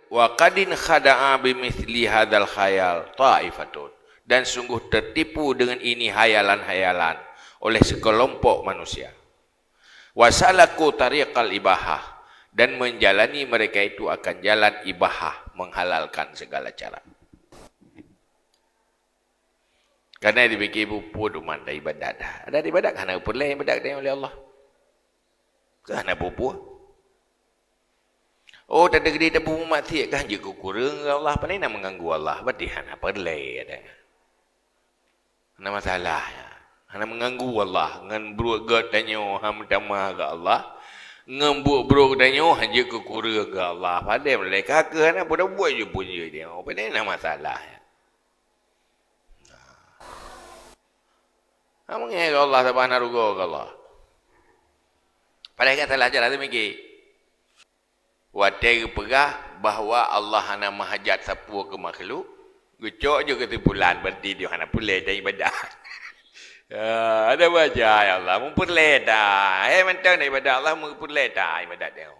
Wa qadin khada'a bimithli hadzal khayal ta'ifatun. Dan sungguh tertipu dengan ini hayalan-hayalan oleh sekelompok manusia. Wa salaku tariqal ibahah, dan menjalani mereka itu akan jalan ibahah, menghalalkan segala cara. Karena dipikir bupu duman dari ibadat. Ada ibadat kerana apa lain ibadat oleh Allah? Kerana bupu. Oh, tak ada gede tak bupu mati kan je kurang Allah. Apa nak mengganggu Allah? Berarti hana perlai ada. Hana masalah. Hana mengganggu Allah. Ngan buruk god danyo ham damah ke Allah. Ngan buruk danyo hanya kurang ke Allah. Pada mereka ke hana pada buat je punya dia. Apa nak masalah? Mengenai Allah subhanahu wa ta'ala. Pada kata lah jalan demikian. Wadai pegah bahawa Allah hana mahajat sapu ke makhluk. Gecok je ketimpulan berarti dia hana pulih dari ibadah. Ada baca ya Allah mempulih dah. Mentang dari ibadah Allah mempulih dah ibadat dia.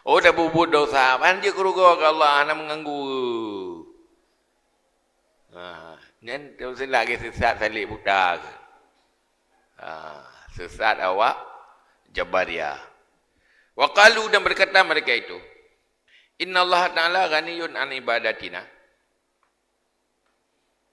Oh dah bubut dosa. Panjang keruga ke Allah hana mengganggu. Dan terus lagi sesat salik budak. Sesat awak Jabariyah. Wa qalu, dan berkata mereka itu, Inna Allah Ta'ala ghaniyun an ibadatina.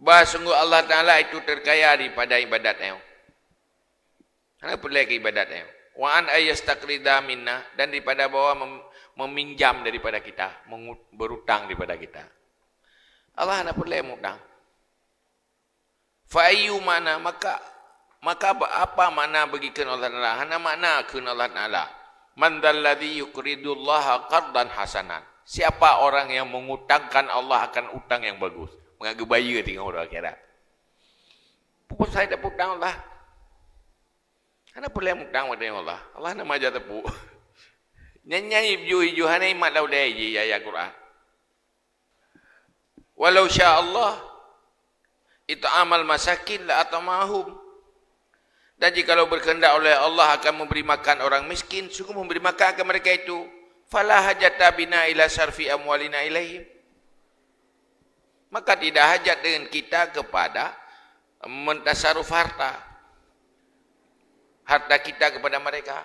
Bahawa sungguh Allah Ta'ala itu terkaya daripada ibadatnya. Kenapa boleh ke ibadatnya? Wa an ayastaqrida minna, dan daripada bahawa meminjam daripada kita, berutang daripada kita. Allah nak boleh mutang. Fa ayyu mana, maka apa makna bagikan Allah Taala? Hana makna kun Allah Taala. Man dalladhi yuqridullaha qardan hasanan. Siapa orang yang mengutangkan Allah akan utang yang bagus? Mengaku bayar tengok orang akhirat. Pupuk saya tak utang Allah. Hana boleh mutang pada Allah. Allah nak maja tepu. Nyanyi hiju-hiju hana imat lau dai je ayat Quran. Walau sya Allah itu amal masakin la atamahum. Dan jikalau berkehendak oleh Allah akan memberi makan orang miskin, sungguh memberi makan ke mereka itu. Fala hajata bina ila sarfi amwalina ilaihim. Maka tidak hajat dengan kita kepada mentasaruf harta kita kepada mereka.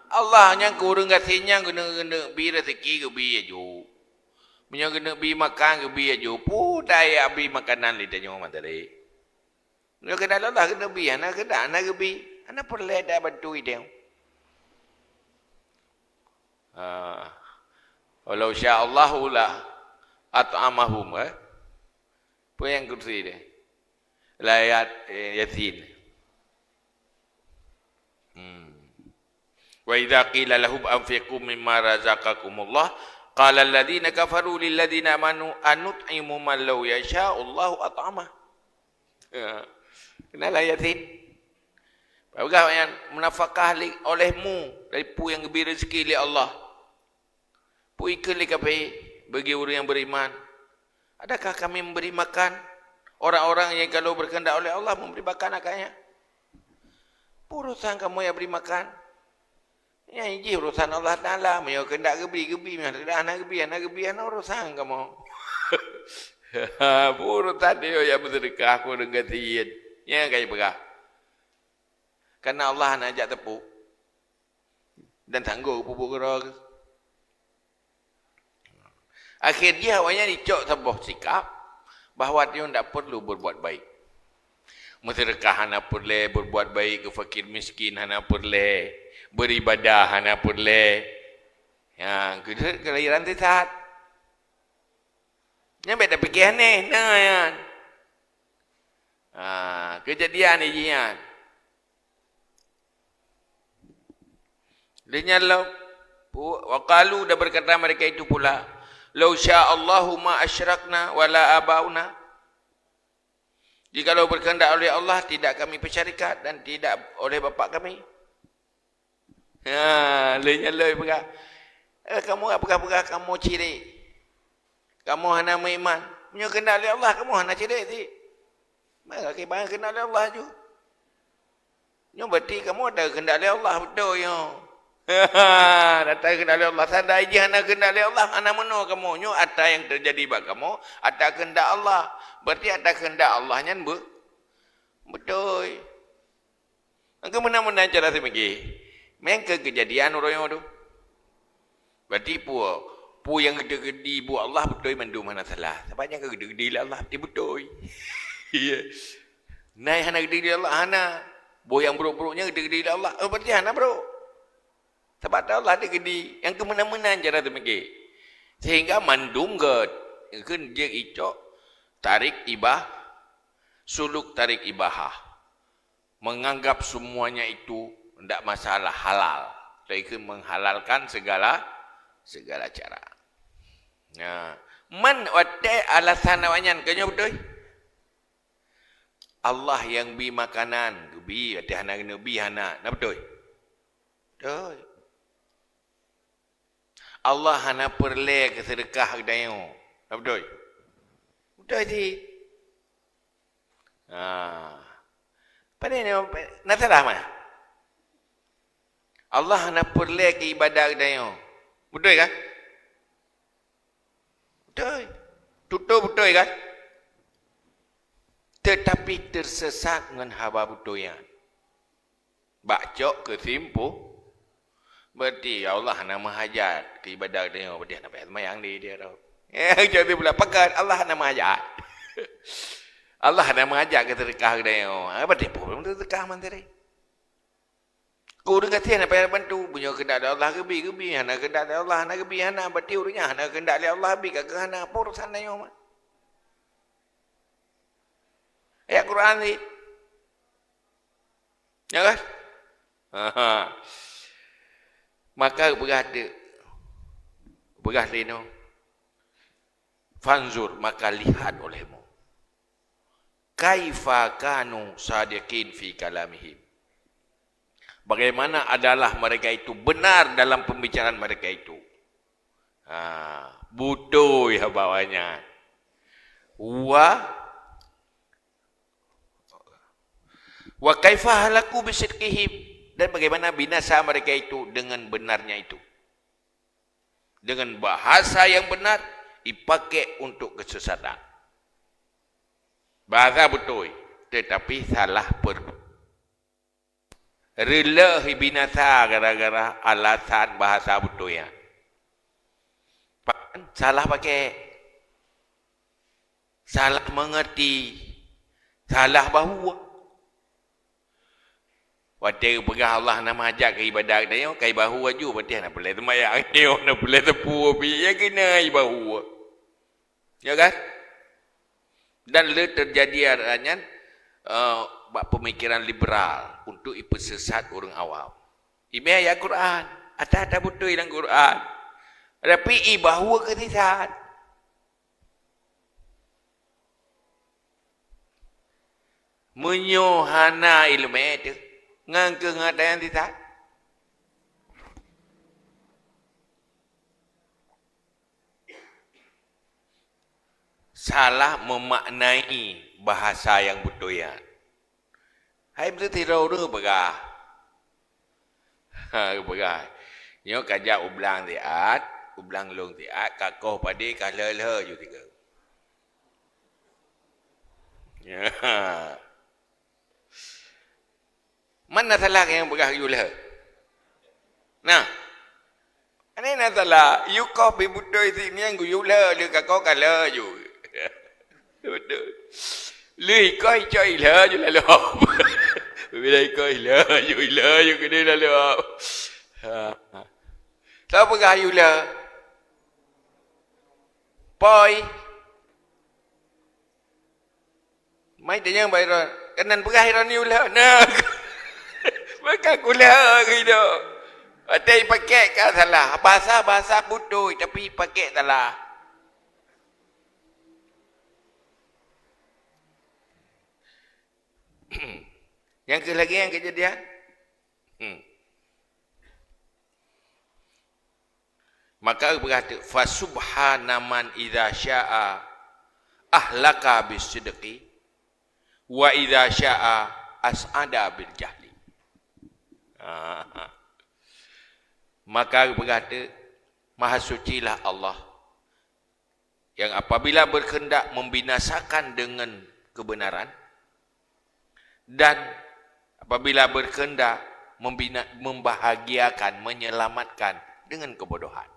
Allah yang kurang kasihnya guna bi rezeki ke bi aju. Punya kena bi makan ke bi aju. Putaya bi makanan li tanya orang tadi. Dia kena Allah kena bi anak ke bi. Anak perlu dah bantu dia. Walau sya Allahu la at'amahum. Apa yang kursi dia? Ayat Yasin. Wa idza qila lahum anfiqu mimma razaqakumullah qala alladhina kafaru lil ladzina amanu anut'imu man law yasha'u Allahu at'amah. Kenalah Yasin. Apakah yang menafkah olehmu dari pu yang beri rezeki oleh Allah? Pu ikan li kapai bagi orang yang beriman. Adakah kami memberi makan orang-orang yang kalau berkehendak oleh Allah memberi makan akannya? Urusan kamu yang beri makan. Yang ini urusan Allah Ta'ala. Mereka kehendak gebi-gebi. Mereka anak gebi, anak urusan kamu. Urusan dia yang bersedekah. Aku dengan tiyan. Yang kaya berah. Karena Allah nak ajak tepuk. Dan tangguh pupuk gerah. Akhirnya awalnya dicok sebuah sikap. Bahawa dia tidak perlu berbuat baik. Bersedekah hana perlu, berbuat baik ke fakir miskin hana perlu, beribadah hana perlu. Yang kelahiran sesat. Yang beda fikir aneh. Nah, yan. Kejadian ini yan. Dia lalu, waqalu dah berkata mereka itu pula, lau sya'allahu ma asyrakna wala abauna. Jikalau berkehendak oleh Allah, tidak kami bersyarikat dan tidak oleh bapa kami. Lainnya lebih berkata, kamu apakah kamu ciri? Kamu hana beriman. Punya kehendak oleh Allah, kamu hana ciri sih. Maka kehendak oleh Allah juga. Berarti kamu ada kehendak oleh Allah, betul ya. Datang kendali Allah. Sadai je hana kendali Allah. Hana mana kamu. Nyo ada yang terjadi bagi kamu. Ada kehendak Allah. Berarti ada kehendak Allah. Nyan betul. Angka mana-mana cara semegi. Memang kejadian orang tu. Berarti pu yang gede-gede buat Allah betul mandu mana salah. Sebabnya gede-gede lah Allah. Dia betul. Ya. Naik hana gede-gede Allah. Hana. Bu yang buruk-buruknya gede-gede Allah. Berarti hana bro. Sebab Allah dia gede. Yang kemana-mana cara semegi. Sehingga mandum ke. Dia icok. Tarik ibah. Suluk tarik ibahah. Menganggap semuanya itu tidak masalah halal. Mereka menghalalkan segala cara. Nah, man wate alasan awanyan kanya betul. Allah yang bi makanan, bi ate hana bi hana, nah betul. Betul. Allah hana perle ke sedekah dayo. Nah betul. Betul sih. Pada ni nak salah mana? Allah nak perle ke ibadah dayo. Betul kan? Betul. Tutup betul kan? Tetapi tersesat dengan hawa budoyan. Bakcok ke simpu. Berarti Allah nak menghajat ke ibadah dayo. Berarti nak bayar semayang dia tau. Jadi pula pekat Allah nak menghajat. Allah nak mengajak ke sedekah dayo. Apa dia pun sedekah manteri. Kau dengar tiada apa yang bantu. Punya kehendak Allah kebi. Hana kehendak Allah hana kebi. Hana berarti urutnya. Hana kehendak Allah kebi. Kagak hana apa urusan dayo. Ayat Quran ni. Ya kan? Maka berkata no. Fanzur maka lihat olehmu. Kaifa kanu sadiqin fi kalamihim. Bagaimana adalah mereka itu benar dalam pembicaraan mereka itu. Butuh ya bawahnya. Wa kaifa halaku bisidqihim. Dan bagaimana binasa mereka itu dengan benarnya itu. Dengan bahasa yang benar dipakai untuk kesesatan. Bahasa betul, tetapi salah rela binasa gara-gara alasan bahasa betul ya. Salah pakai, salah mengerti, salah bahu. Waktu pegah Allah nama ajak ke ibadah dia, kai bahu aju berarti nak boleh semayang dia, nak boleh tepu api, ya kena bahu. Ya kan? Dan terjadi adanya pemikiran liberal untuk sesat orang awam. Ini ayat Quran. Ada betul dalam Quran. Tapi bahawa kesesat. Menyohana ilmu itu. Ngangke ngada yang sesat. Salah memaknai bahasa yang betul ya. Hai betul tirau tu begah. Begah. Nyo kajak ublang tiat, ublang long tiat, kakoh padi kalele ju tiga. Ya. Mana salah yang begah you le? Nah. Ini nak salah. You kau bi betul sini yang you le, dia kakoh kalele ju. Betul. Lui coi chơi lỡ chứ là lộp. Vì đây coi lỡ chứ cái đây là lộp. Sao bữa gà dù lỡ? Poi. Mấy tự nhiên vậy rồi. Cái nên bữa gà rồi nhiều lỡ. Nè. Bữa gà của lỡ gitu. Ada pakai kan salah. Bahasa betul tapi pakai salah. Yang lagi yang kejadian. Maka berkata fasubhana man idza syaa ahlaka bisidqi wa idza syaa as'ada bil jahli. Maka berkata, Maha sucilah Allah yang apabila berkehendak membinasakan dengan kebenaran dan apabila berkehendak membahagiakan, menyelamatkan dengan kebodohan.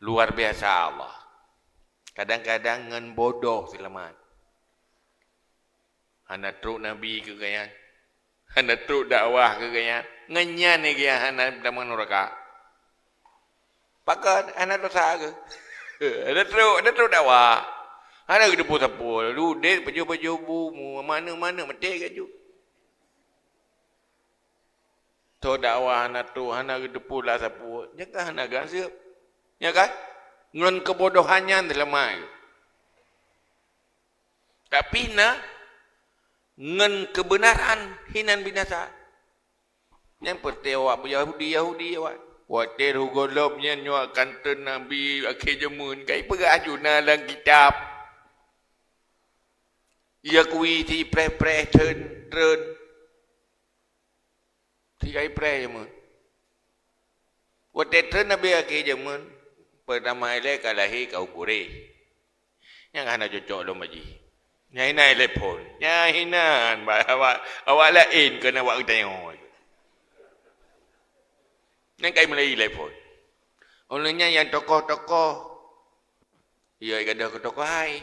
Luar biasa Allah. Kadang-kadang ngan bodoh selamat. Hana truk Nabi ke gaya. Hana truk dakwah ke gaya. Nganyan ni gaya hana dalam neraka. Pakat hana dosa ke. Hana truk dakwah. Hana ke depu-depu. Ludet baju-baju mana-mana metik kaju. To dakwah hana truk. Hana ke depu lah sapu. Nyakah hana gasip. Ya kan? Ngan kebodohannya lemah. Tapi ngan kebenaran hinan binasa. Yang pertewa Yahudi awak. Watir hugolobnya nyuak kantor Nabi akhir jemun. Kai perajuna dalam kitab. Ia kui ti pre tren. Ti kai pre jemun. Watir tren Nabi akhir jemun. Pertama ile kalahi kau kure. Yang hana cocok lo maji. Yang hina ile pun. Yang hinan awak lain kena awak tengok. Yang kai mulai ile pun. Olehnya yang tokoh-tokoh. Ya kada ke tokoh hai.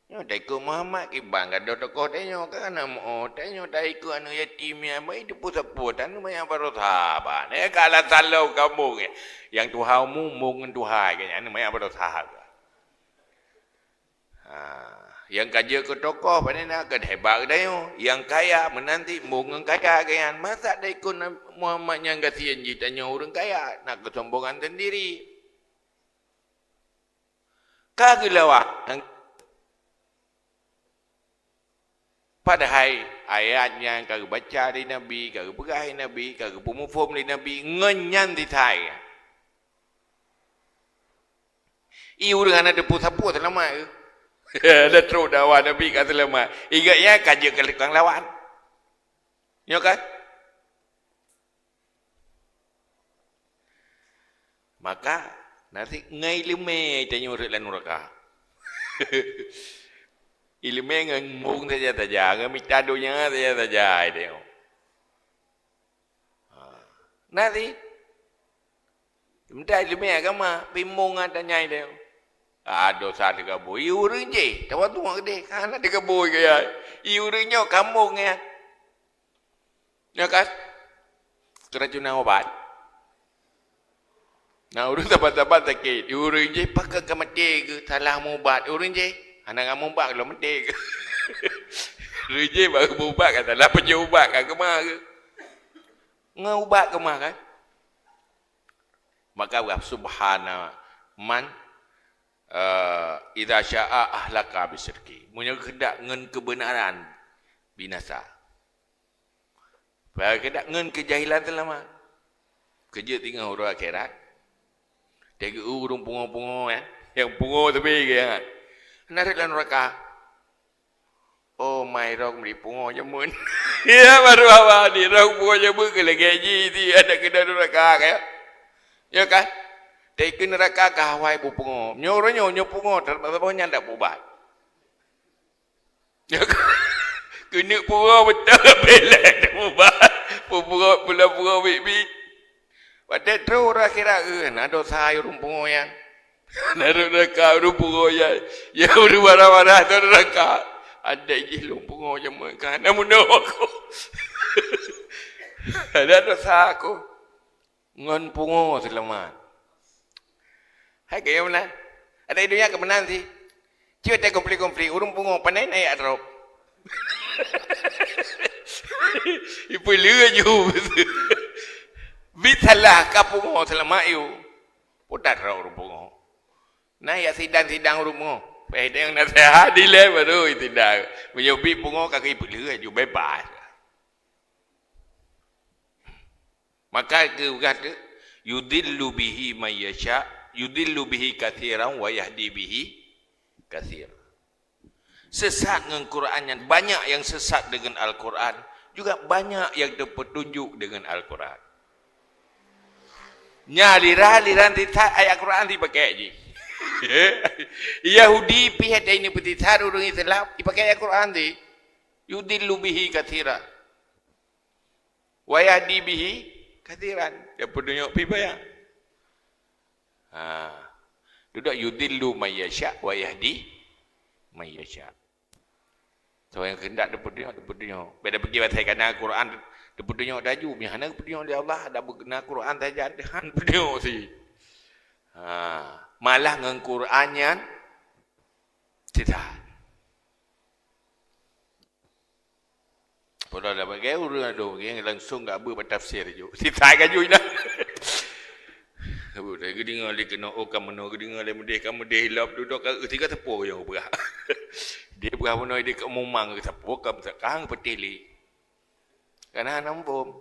Yo daiku Muhammad ki bang kada tokoh tengok kan mo tengok daiku anu yatim ya mai depu-depu dan mai baru sahabat. Kala salau kamu yang Tuhanmu mung Tuhan kan anu mai baru sahabat. Yang kerja ke tokoh pada nak ke hebat dah yang kaya menanti mung kaya kan masa daiku Muhammad yang kasihan jitanya orang kaya nak kesombongan sendiri. Kagelawa padahal ayatnya kagak baca di Nabi, kagak pegai Nabi, kagak pemufum di Nabi, ngenyan di Thai. Iu dengan ada pusapu selama itu. Ada terus dakwah Nabi kata selama. Igaknya kaji kelekang lawan. Ya kan? Maka nanti ngai lime tanya urut lan neraka. Ilmu yang mung saja, minta doanya saja dia. Nanti, minta ilmu agama, bimung adanya dia. Dosa tiga boy, iurin je, tahu tu mak deh, kan tiga boy kaya, iurinnya kampung ya, ya kan? Keracunan obat. Nah urus tempat-tempat sakit, iurin je, pakai kemati ke, salah obat, iurin je. Anak kamu ubak kalau mentik. Rejim baru ubak kata lah pergi ubak kan kemah ke. Ngubak kemah kan. Maka subhana man idza syaa ahlaka bisirki. Munyo kedak ngen kebenaran binasa. Baik kedak ngen kejahilan selama. Kerja tinggal orang akhirat. Tega urung pungo-pungo ya. Yang pungo tapi kan. Narik neraka. Oh my rok meri pungo jemun. Ya baru awak ni rok pungo jemun ke lagi ji ada kena neraka kaya. Ya kan? Dai ke neraka ka hawai bu pungo. Nyoronyo pungo terbabonya ndak bubat. Ya kan? Kena pungo betul belak ndak bubat. Pungo pula bibi. Pada terus kira na dosa urung pungo yang naruh neraka rumpung ya berwarna-warna tu neraka ada je lumpung je mereka namun aku ada dosa aku ngon pungo selamat hai kaya mana ada dunia kemenan sih cuba tak komplit urung pungo panai naik drop ipu laju bitalah kapungo selamat you putar urung pungo. Nah ya sidang rumah. Pada yang nasihat di level baru itu dah. Menyobi pungo kaki pelur juga bebas. Maka itu kata yudillu bihi may yasha, yudillu bihi katsiran wa yahdi bihi katsir. Sesat dengan Qurannya. Banyak yang sesat dengan Al-Quran. Juga banyak yang terpetunjuk dengan Al-Quran. Liran ayat Quran dipakai je. Yahudi pihak ini petitar orang Islam dipakai ayat Quran di. Yudillu bihi kathira. Wa yahdi bihi kathiran. Dia petunjuk pi banyak. Duduk yudillu may yasha wa yahdi may yasha. So yang hendak dia petunjuk. Bila pergi baca kana Quran, dia petunjuk daju. Mihana petunjuk dia Allah, ada berkena Quran saja han petunjuk si. Malah dengan Qurannya tidak. Pada dah bagai urang ado yang langsung enggak bertafsir je. Sitai kan juga. Dah gedinga le kena okam meno gedinga le mudih kamu deh hilap duduk tiga tepuk yang berah. Dia berah meno dia ke momang ke tepuk kam sekang petili. Kana nampum.